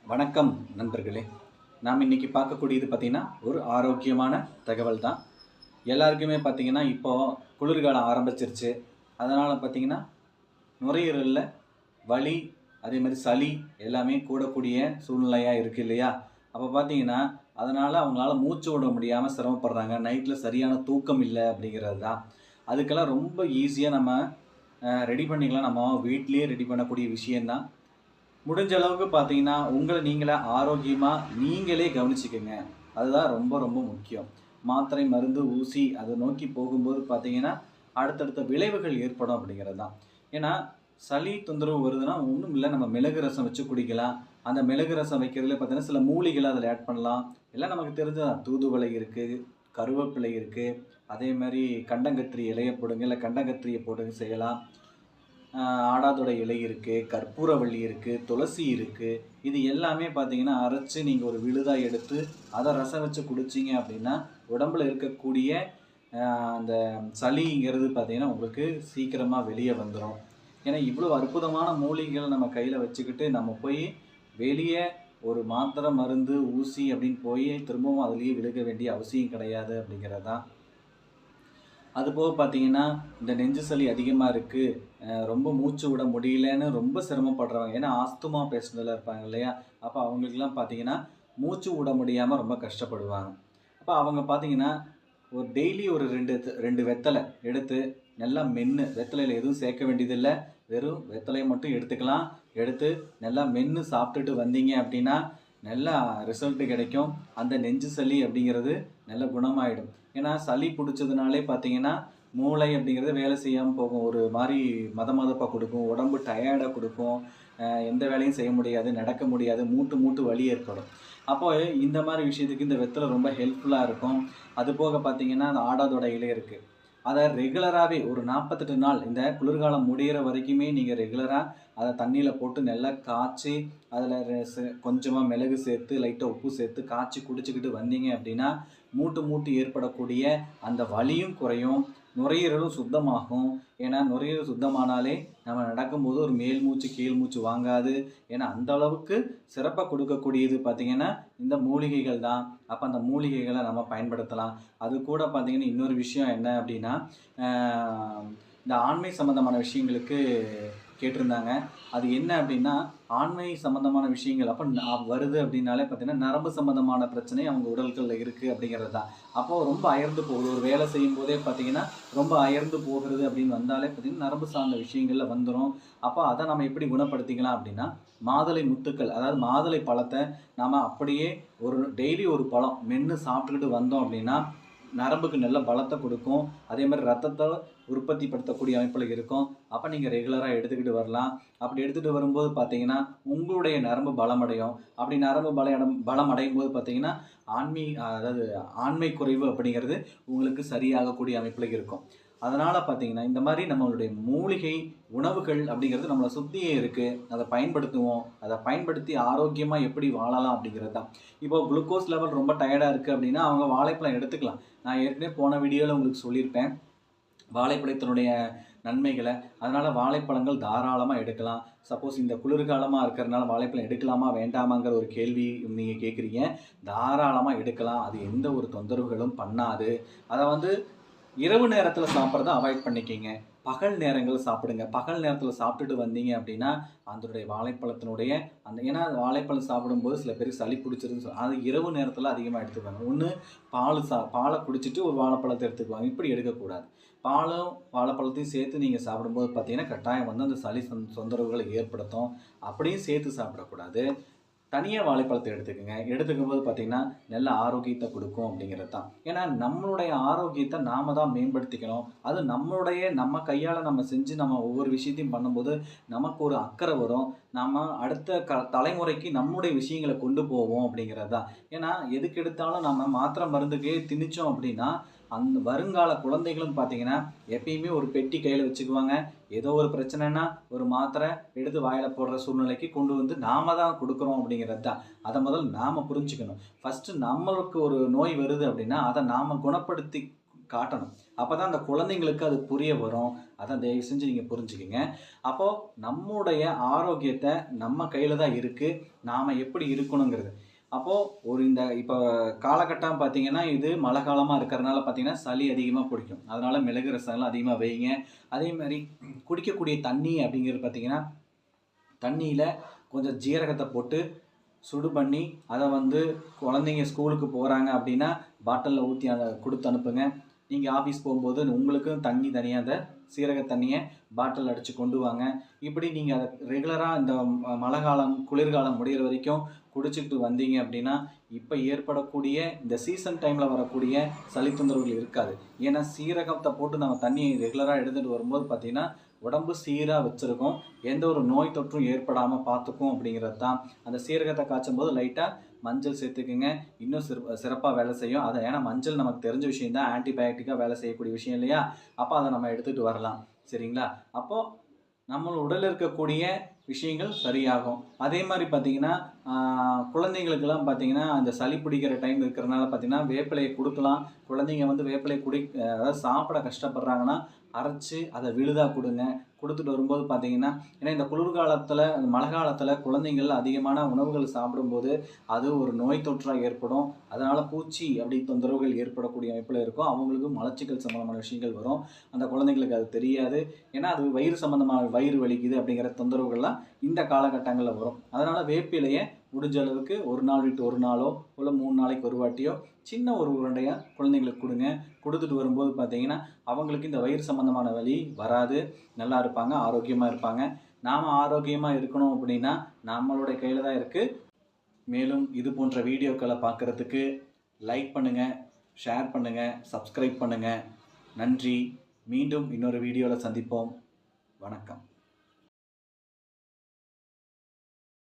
வணக்கம் நண்பர்களே. நாம் இன்றைக்கி பார்க்கக்கூடியது பார்த்திங்கன்னா ஒரு ஆரோக்கியமான தகவல் தான். எல்லாருக்குமே பார்த்திங்கன்னா இப்போது குளிர்காலம் ஆரம்பிச்சிருச்சு. அதனால் பார்த்திங்கன்னா நுரையீரலில் வலி, அதே மாதிரி சளி எல்லாமே கூடக்கூடிய சூழ்நிலையாக இருக்குது இல்லையா? அப்போ பார்த்திங்கன்னா அதனால் அவங்களால மூச்சு விட முடியாமல் சிரமப்படுறாங்க. நைட்டில் சரியான தூக்கம் இல்லை அப்படிங்கிறது தான். அதுக்கெல்லாம் ரொம்ப ஈஸியாக நம்ம ரெடி பண்ணிக்கலாம். நம்ம வீட்டிலேயே ரெடி பண்ணக்கூடிய விஷயந்தான். முடிஞ்ச அளவுக்கு பார்த்தீங்கன்னா, உங்கள நீங்களே ஆரோக்கியமா நீங்களே கவனிச்சுக்கங்க. அதுதான் ரொம்ப ரொம்ப முக்கியம். மாத்திரை, மருந்து, ஊசி அத நோக்கி போகும்போது பார்த்தீங்கன்னா, அடுத்தடுத்த விளைவுகள் ஏற்படும் அப்படிங்கிறது தான். ஏன்னா, சளி தொந்தரவு வருதுன்னா ஒண்ணும் இல்ல. நம்ம மிளகு ரசம் வச்சு குடிக்கலாம். அந்த மிளகு ரசம் வைக்கிறதுல பார்த்தீங்கன்னா, சில மூலிகைகள அதில ஆட் பண்ணலாம். எல்லாம் நமக்கு தெரிஞ்சதுதான். தூதுவளை இருக்கு, கருவேப்பிலை இருக்கு. அதே மாரி கண்டங்கத்திரி இலைய போடுங்க. இல்ல கண்டங்கத்திரிய போட்டு செய்யலாம். ஆடாதொடை இலை இருக்குது, கற்பூரவள்ளி இருக்குது, துளசி இருக்குது. இது எல்லாமே பார்த்தீங்கன்னா அரைச்சு நீங்கள் ஒரு விழுதா எடுத்து அதை ரசம் வச்சு குடிச்சிங்க அப்படின்னா உடம்புல இருக்கக்கூடிய அந்த சளிங்கிறது பார்த்தீங்கன்னா உங்களுக்கு சீக்கிரமாக வெளியே வந்துடும். ஏன்னா இவ்வளோ அற்புதமான மூலிகைகளை நம்ம கையில் வச்சுக்கிட்டு நம்ம போய் வெளியே ஒரு மாத்திரை மருந்து ஊசி அப்படின்னு போய் திரும்பவும் அதுலேயே விழுக வேண்டிய அவசியம் கிடையாது அப்படிங்கிறது தான். அதுபோக பார்த்தீங்கன்னா, இந்த நெஞ்சு சளி அதிகமா இருக்கு, ரொம்ப மூச்சு விட முடியலன்னு ரொம்ப சிரமப்படுறவங்க. ஏன்னா ஆஸ்துமா பேஷண்ட்லாம் இருப்பாங்க இல்லையா? அப்ப அவங்களுக்கெல்லாம் பார்த்தீங்கன்னா, மூச்சு விட முடியாம ரொம்ப கஷ்டப்படுவாங்க. அப்ப அவங்க பார்த்தீங்கன்னா, ஒரு டெய்லி ஒரு 2 வெத்தல எடுத்து நல்லா மென்னு, வெத்தலையில எதுவும் சேர்க்க வேண்டியதில்ல. வெறும் வெத்தலைய மட்டும் எடுத்துக்கலாம். எடுத்து நல்லா மென்னு சாப்பிட்டுட்டு வந்தீங்க அப்படின்னா, நல்லா ரிசல்ட் கிடைக்கும். அந்த நெஞ்சு சளி அப்படிங்கிறது நல்ல குணமாயிடும். ஏன்னா சளி பிடிச்சதுனாலே பார்த்தீங்கன்னா, மூளை அப்படிங்கிறது வேலை செய்யாம போகும். ஒரு மாரி மதமதப்பா குடுக்கும். உடம்பு டயர்டா குடுக்கும். எந்த வேலையும் செய்ய முடியாது, நடக்க முடியாது. மூட்டு மூட்டு வலி ஏற்படும். அப்போ இந்த மாரி விஷயத்துக்கு இந்த வெத்தல ரொம்ப ஹெல்ப்ஃபுல்லா இருக்கும். அதுபோக பார்த்தீங்கன்னா, அந்த ஆடாதொட இலை இருக்கு. அத ரெகுலராவே ஒரு 48 நாள் இந்த குளிர்காலம் முடியிற வரைக்குமே நீங்க ரெகுலரா அத தண்ணீல போட்டு நல்லா காய்ச்சி, அதில கொஞ்சமா மிளகு சேர்த்து, லைட்டா உப்பு சேர்த்து காய்ச்சி குடிச்சுக்கிட்டு வந்தீங்க அப்படின்னா, மூட்டு மூட்டு ஏற்படக்கூடிய அந்த வலியும் குறையும். நுரையீரலும் சுத்தமாகும். ஏன்னா நுரையீரல் சுத்தமானாலே நம்ம நடக்கும்போது ஒரு மேல் மூச்சு, கீழ் மூச்சு வாங்காது. ஏன்னா அந்த அளவுக்கு சிறப்பா கொடுக்கக்கூடியது பார்த்தீங்கன்னா, இந்த மூலிகைகள் தான். அப்ப அந்த மூலிகைகள நம்ம பயன்படுத்தலாம். அது கூட பார்த்தீங்கன்னா, இன்னொரு விஷயம் என்ன அப்படின்னா, அ இந்த ஆண்மை சம்மந்தமான விஷயங்களுக்கு கேட்டிருந்தாங்க. அது என்ன அப்படின்னா, ஆண்மை சம்மந்தமான விஷயங்கள் அப்ப வருது அப்படின்னாலே பார்த்தீங்கன்னா, நரம்பு சம்மந்தமான பிரச்சனை அவங்க உடல்கள்ல இருக்கு அப்படிங்கிறது தான். அப்போ ரொம்ப அயர்ந்து போகுது. ஒரு வேலை செய்யும்போதே பார்த்தீங்கன்னா, ரொம்ப அயர்ந்து போகிறது அப்படின்னு வந்தாலே பார்த்தீங்கன்னா, நரம்பு சார்ந்த விஷயங்கள்ல வந்துரும். அப்போ அத நம்ம எப்படி குணப்படுத்திக்கலாம் அப்படின்னா, மாதுளை முத்துக்கள், அதாவது மாதுளை பழத்த நாம அப்படியே ஒரு டெய்லி ஒரு பழம் மென்னு சாப்பிட்டுக்கிட்டு வந்தோம் அப்படின்னா, நரம்புக்கு நல்ல பலத்த குடுக்கும். அதே மாரி ரத்தத்த உற்பத்தி படுத்தக்கூடிய அமைப்புல இருக்கும். அப்ப நீங்க ரெகுலரா எடுத்துக்கிட்டு வரலாம். அப்படி எடுத்துட்டு வரும்போது பார்த்தீங்கன்னா, உங்களுடைய நரம்பு பலமடையும். அப்படி நரம்பு பலம் அடையும்போது பார்த்தீங்கன்னா, அதாவது ஆண்மை குறைவு அப்படிங்கிறது உங்களுக்கு சரியாகக்கூடிய அமைப்புல இருக்கும். அதனால பார்த்தீங்கன்னா, இந்த மாரி நம்மளுடைய மூலிகை உணவுகள் அப்படிங்கிறது நம்மள சுத்தியே இருக்கு. அத பயன்படுத்துவோம். அத பயன்படுத்தி ஆரோக்கியமா எப்படி வாழலாம் அப்படிங்கிறது தான். இப்போ குளுக்கோஸ் லெவல் ரொம்ப டயர்டா இருக்கு அப்படின்னா, அவங்க வாழைப்பழம் எடுத்துக்கலாம். நான் ஏற்கனவே போன வீடியோல உங்களுக்கு சொல்லியிருப்பேன். வாழைப்பழத்தினுடைய நன்மைகள. அதனால வாழைப்பழங்கள் தாராளமா எடுக்கலாம். சப்போஸ் இந்த குளிர்காலமா இருக்கிறனால வாழைப்பழம் எடுக்கலாமா? வேண்டாமாங்கிற ஒரு கேள்வி நீங்க கேட்குறீங்க. தாராளமா எடுக்கலாம். அது எந்த ஒரு தொந்தரவுகளும் பண்ணாது. அத வந்து இரவு நேரத்தில சாப்பிட்றத அவாய்ட் பண்ணிக்கங்க. பகல் நேரங்கள்ல சாப்பிடுங்க. பகல் நேரத்தில சாப்பிட்டுட்டு வந்தீங்க அப்படின்னா, அதனுடைய வாழைப்பழத்தினுடைய ஏன்னா வாழைப்பழம் சாப்பிடும்போது சில பேருக்கு சளி பிடிச்சிருதுன்னு அது இரவு நேரத்தில அதிகமா எடுத்துக்குவாங்க. ஒண்ணு பால குடிச்சிட்டு ஒரு வாழைப்பழத்த எடுத்துக்குவாங்க. இப்படி எடுக்கக்கூடாது. பாலும், வாழைப்பழத்தையும் சேர்த்து நீங்க சாப்பிடும்போது பார்த்தீங்கன்னா, கட்டாயம் வந்து அந்த சளி தொந்தரவுகள ஏற்படுத்தும். அப்படியும் சேர்த்து சாப்பிடக்கூடாது. தனியா வாழைப்பழத்த எடுத்துக்கங்க. எடுத்துக்கும்போது பார்த்தீங்கன்னா, நல்ல ஆரோக்கியத்த குடுக்கும் அப்படிங்கிறது தான். ஏன்னா, நம்மளுடைய ஆரோக்கியத்த நாம தான் மேம்படுத்திக்கணும். அது நம்ம கையால நம்ம செஞ்சு நம்ம ஒவ்வொரு விஷயத்தையும் பண்ணும்போது, நமக்கு ஒரு அக்கறை வரும். நாம அடுத்த தலைமுறைக்கு நம்முடைய விஷயங்கள கொண்டு போவோம் அப்படிங்கிறது தான். ஏன்னா, எதுக்கு எடுத்தாலும் நம்ம மாத்திரை மருந்துக்கே திணிச்சோம் அப்படின்னா, அந்த வருங்கால குழந்தைகளும் பார்த்தீங்கன்னா, எப்பயுமே ஒரு பெட்டி கையில வச்சுக்குவாங்க. ஏதோ ஒரு பிரச்சனைன்னா, ஒரு மாத்திரை எடுத்து வாயில போடுற சூழ்நிலைக்கு கொண்டு வந்து நாம தான் குடுக்குறோம் அப்படிங்கிறது தான். அத முதல்ல நாம புரிஞ்சுக்கணும். ஃபர்ஸ்ட்டு நம்மளுக்கு ஒரு நோய் வருது அப்படின்னா, அத நாம குணப்படுத்தி காட்டணும். அப்போ தான் அந்த குழந்தைங்களுக்கு அது புரிய வரும். அதான் தயவு செஞ்சு நீங்கள் புரிஞ்சுக்கங்க. அப்போது நம்முடைய ஆரோக்கியத்தை நம்ம கையில் தான் இருக்குது. நாம் எப்படி இருக்கணுங்கிறது. அப்போது இப்போ காலகட்டம் பார்த்தீங்கன்னா, இது மழை காலமாக இருக்கிறதுனால பார்த்தீங்கன்னா, சளி அதிகமாக பிடிக்கும். அதனால் மிளகு ரசம்லாம் அதிகமாக வைங்க. அதே மாதிரி குடிக்கக்கூடிய தண்ணி அப்படிங்கிறது பார்த்தீங்கன்னா, தண்ணியில் கொஞ்சம் ஜீரகத்தை போட்டு சுடு பண்ணி அதை குழந்தைங்க ஸ்கூலுக்கு போகிறாங்க அப்படின்னா பாட்டிலில் ஊற்றி அதை கொடுத்து அனுப்புங்க. நீங்கள் ஆஃபீஸ் போகும்போது உங்களுக்கும் தண்ணி தனியாக அந்த சீரக தண்ணியை பாட்டில் அடித்து கொண்டு வாங்க. இப்படி நீங்கள் அதை ரெகுலராக இந்த மழை காலம் குளிர்காலம் முடிகிற வரைக்கும் குடிச்சிக்கிட்டு வந்தீங்க அப்படின்னா இப்போ ஏற்படக்கூடிய இந்த சீசன் டைமில் வரக்கூடிய சளி தொந்தரவுகள் இருக்காது. ஏன்னா சீரகத்தை போட்டு நம்ம தண்ணியை ரெகுலராக எடுத்துகிட்டு வரும்போது பார்த்திங்கன்னா உடம்பு சீராக வச்சுருக்கும். எந்த ஒரு நோய் தொற்றும் ஏற்படாமல் பார்த்துக்கும் அப்படிங்கிறது தான். அந்த சீரகத்தை காய்ச்சும் போது லைட்டாக மஞ்சள் சேர்த்துக்குங்க. இன்னும் சிறப்பாக வேலை செய்யும். அதை ஏன்னா மஞ்சள் நமக்கு தெரிஞ்ச விஷயம் தான், ஆன்டிபயோட்டிக்காக வேலை செய்யக்கூடிய விஷயம் இல்லையா? அப்போ அதை நம்ம எடுத்துகிட்டு வரலாம். சரிங்களா? அப்போது நம்ம உடலில் இருக்கக்கூடிய விஷயங்கள் சரியாகும். அதே மாதிரி பார்த்திங்கன்னா குழந்தைங்களுக்கெல்லாம் பார்த்திங்கன்னா அந்த சளி பிடிக்கிற டைம் இருக்கிறனால பார்த்திங்கன்னா வேப்பிலையை கொடுக்கலாம். குழந்தைங்க வேப்பிலையை அதாவது சாப்பிட கஷ்டப்படுறாங்கன்னா அரைச்சி அதை விழுதாக கொடுங்க. கொடுத்துட்டு வரும்போது பார்த்திங்கன்னா, ஏன்னா இந்த குளிர்காலத்தில் மழை காலத்தில் குழந்தைங்கள் அதிகமான உணவுகள் சாப்பிடும்போது அது ஒரு நோய் தொற்றாக ஏற்படும். அதனால் பூச்சி அப்படி தொந்தரவுகள் ஏற்படக்கூடிய அமைப்பில் இருக்கும். அவங்களுக்கு மலச்சிக்கல் சம்மந்தமான விஷயங்கள் வரும். அந்த குழந்தைங்களுக்கு அது தெரியாது. ஏன்னா அது வயிறு சம்மந்தமான வயிறு வலிக்குது அப்படிங்கிற தொந்தரவுகள்லாம் இந்த காலகட்டங்களில் வரும். அதனால் வேப்பிலையை முடிஞ்ச அளவுக்கு ஒரு நாள் விட்டு ஒரு நாளோ இல்லை 3 நாளைக்கு ஒரு வாட்டியோ சின்ன ஒரு உருண்டையாக குழந்தைங்களுக்கு கொடுங்க. கொடுத்துட்டு வரும்போது பார்த்திங்கன்னா அவங்களுக்கு இந்த வயிறு சம்மந்தமான வலி வராது. நல்லா இருப்பாங்க, ஆரோக்கியமாக இருப்பாங்க. நாம் ஆரோக்கியமாக இருக்கணும் அப்படின்னா நம்மளுடைய கையில் தான் இருக்குது. மேலும் இது போன்ற வீடியோக்களை பார்க்குறதுக்கு லைக் பண்ணுங்கள், ஷேர் பண்ணுங்கள், சப்ஸ்கிரைப் பண்ணுங்கள். நன்றி. மீண்டும் இன்னொரு வீடியோவில் சந்திப்போம். வணக்கம்.